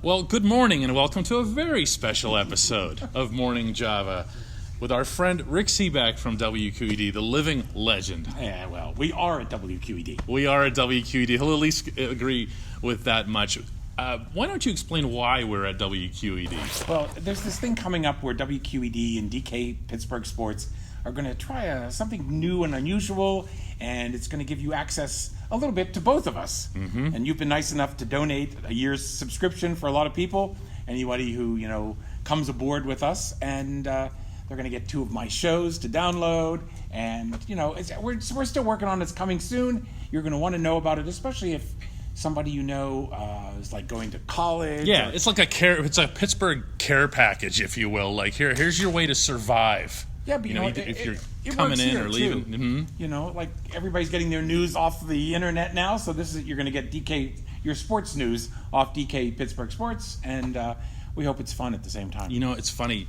Well, good morning and welcome to a very special episode of Morning Java with our friend Rick Seaback from WQED, the living legend. Yeah, well, we are at WQED. We are at WQED. He'll at least agree with that much. Why don't you explain why we're at WQED? Well, there's this thing coming up where WQED and DK Pittsburgh Sports are going to try something new and unusual, and it's going to give you access a little bit to both of us. Mm-hmm. And you've been nice enough to donate a year's subscription for a lot of people, anybody who, comes aboard with us, and they're going to get 2 of my shows to download, and, we're still working on it. It's coming soon. You're going to want to know about it, especially if somebody is like going to college. Yeah, it's like it's a Pittsburgh care package, if you will. Like, here's your way to survive. Yeah, but if you're coming in or leaving. Mm-hmm. Like everybody's getting their news off the internet now, so you're going to get your sports news off DK Pittsburgh Sports, and we hope it's fun at the same time. It's funny.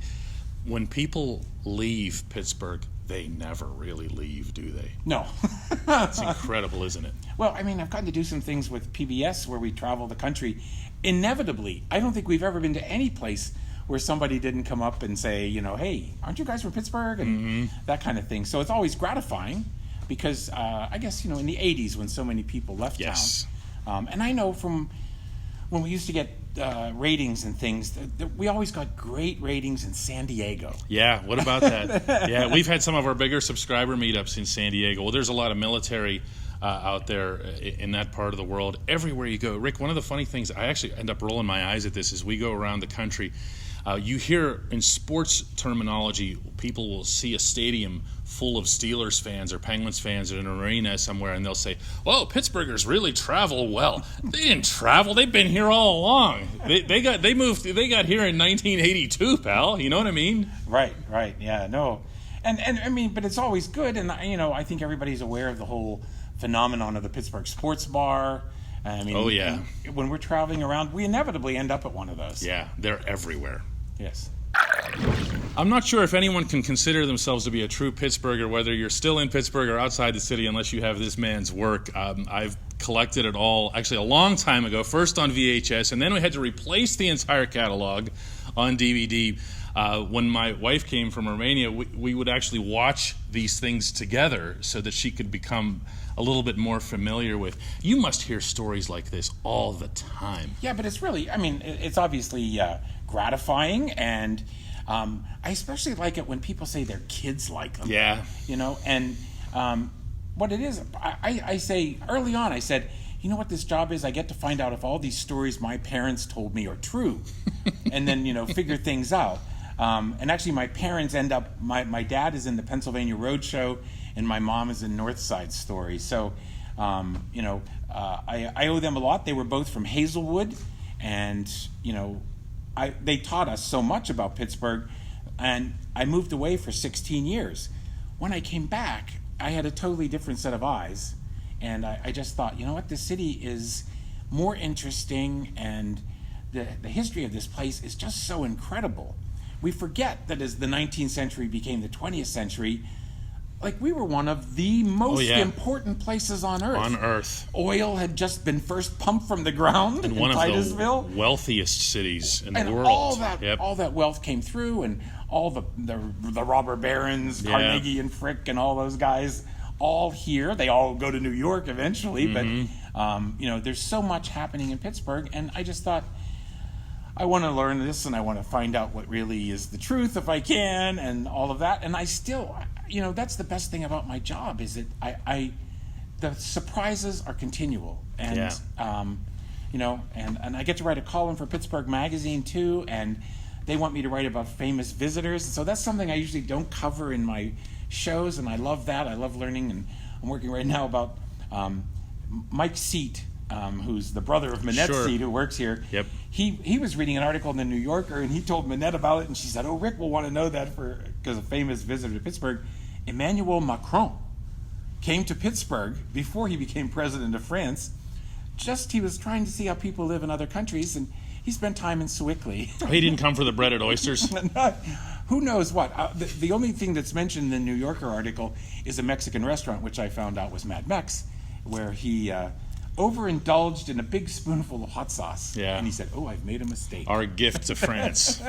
When people leave Pittsburgh, they never really leave, do they? No. It's incredible, isn't it? Well, I've gotten to do some things with PBS where we travel the country. Inevitably, I don't think we've ever been to any place where somebody didn't come up and say, hey, aren't you guys from Pittsburgh? And that kind of thing. So it's always gratifying because I guess, in the 80s when so many people left town. And I know from when we used to get ratings and things, that we always got great ratings in San Diego. Yeah, what about that? Yeah, we've had some of our bigger subscriber meetups in San Diego. Well, there's a lot of military out there in that part of the world. Everywhere you go. Rick, one of the funny things, I actually end up rolling my eyes at this, is we go around the country. You hear in sports terminology, people will see a stadium full of Steelers fans or Penguins fans at an arena somewhere, and they'll say, "Whoa, Pittsburghers really travel well." They didn't travel; they've been here all along. They got here in 1982, pal. You know what I mean? Right. Yeah, no, and but it's always good, and I think everybody's aware of the whole phenomenon of the Pittsburgh Sports Bar. Oh yeah. When we're traveling around, we inevitably end up at one of those. Yeah, they're everywhere. Yes. I'm not sure if anyone can consider themselves to be a true Pittsburgher, whether you're still in Pittsburgh or outside the city, unless you have this man's work. I've collected it all, actually a long time ago, first on VHS, and then we had to replace the entire catalog on DVD. When my wife came from Romania, we would actually watch these things together so that she could become a little bit more familiar with. You must hear stories like this all the time. Yeah, but it's really, it's obviously gratifying, and I especially like it when people say their kids like them. Yeah. And what it is, I say, early on, I said, this job is? I get to find out if all these stories my parents told me are true, and then, figure things out. And actually, my parents end up, my dad is in the Pennsylvania Roadshow, and my mom is in North Side Story. So, I owe them a lot. They were both from Hazelwood, and, they taught us so much about Pittsburgh, and I moved away for 16 years. When I came back, I had a totally different set of eyes, and I just thought, this city is more interesting, and the history of this place is just so incredible. We forget that as the 19th century became the 20th century, we were one of the most important places on Earth. On Earth. Oil had just been first pumped from the ground in one Titusville. Of the wealthiest cities in the world. All that wealth came through, and all the robber barons, Carnegie and Frick and all those guys, all here. They all go to New York eventually, but there's so much happening in Pittsburgh, and I just thought, I want to learn this, and I want to find out what really is the truth if I can, and all of that. And I still, that's the best thing about my job, is that the surprises are continual. And, and I get to write a column for Pittsburgh Magazine too, and they want me to write about famous visitors. So that's something I usually don't cover in my shows, and I love that. I love learning, and I'm working right now about Mike Seat, who's the brother of Manette Seat, who works here. Yep. He was reading an article in the New Yorker, and he told Manette about it, and she said, "Oh, Rick will want to know that because a famous visitor to Pittsburgh, Emmanuel Macron, came to Pittsburgh before he became president of France. He was trying to see how people live in other countries, and he spent time in Sewickley." He didn't come for the breaded oysters? Who knows what? The only thing that's mentioned in the New Yorker article is a Mexican restaurant, which I found out was Mad Mex, where he overindulged in a big spoonful of hot sauce. Yeah. And he said, "Oh, I've made a mistake." Our gift to France.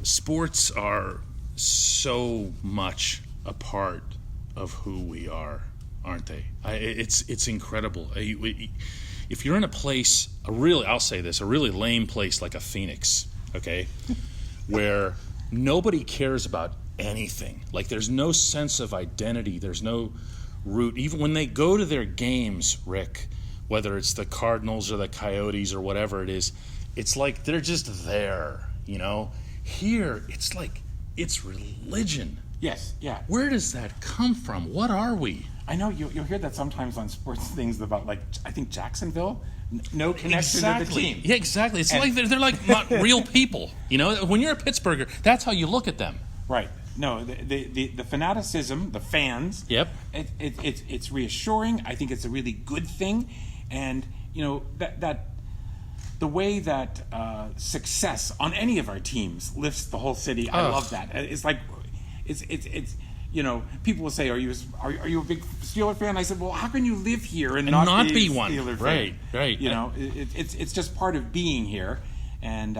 Sports are so much a part of who we are, aren't they? It's incredible. If you're in a place, I'll say this, a really lame place like a Phoenix, okay, where nobody cares about anything. Like there's no sense of identity. There's no root. Even when they go to their games, Rick, whether it's the Cardinals or the Coyotes or whatever it is, it's like they're just there, you know? Here, it's like, it's religion. Yes, yeah. Where does that come from? What are we? I know you'll hear that sometimes on sports things about, like, I think Jacksonville, no connection to the team. Yeah, exactly. It's like they're like not real people. You know, when you're a Pittsburgher, that's how you look at them. Right. No, the fanaticism, the fans. Yep. It's reassuring. I think it's a really good thing, and you know that the way that success on any of our teams lifts the whole city. I love that. It's like it's you know, people will say, "Are you a big Steeler fan?" I said, "Well, how can you live here and not be a one?" Steeler fan? Right. You know, it's just part of being here, and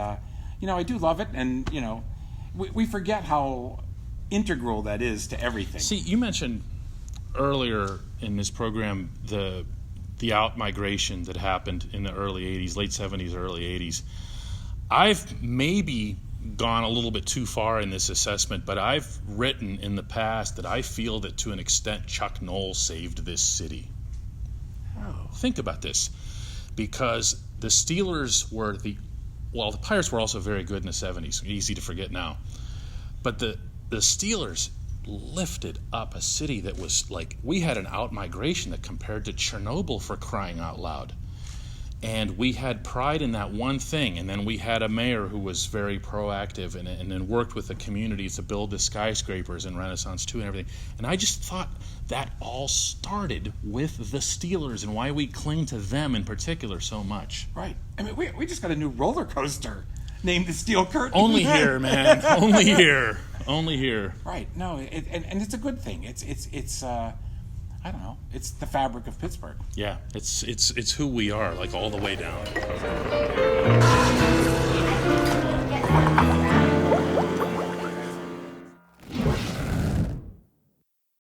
you know, I do love it, and you know, we forget how integral that is to everything. See, you mentioned earlier in this program the out-migration that happened in the early 80s, late 70s, early 80s. I've maybe gone a little bit too far in this assessment, but I've written in the past that I feel that to an extent Chuck Noll saved this city. Oh. Think about this, because the Steelers were the Pirates were also very good in the 70s, easy to forget now, but the Steelers lifted up a city that was like, we had an out-migration that compared to Chernobyl, for crying out loud. And we had pride in that one thing, and then we had a mayor who was very proactive and then worked with the communities to build the skyscrapers and Renaissance 2 and everything. And I just thought that all started with the Steelers and why we cling to them in particular so much. Right. I mean, we just got a new roller coaster named the Steel Curtain. Only here, man. Only here. Only here. Right. No, and it's a good thing. It's I don't know. It's the fabric of Pittsburgh. Yeah, it's who we are, like all the way down.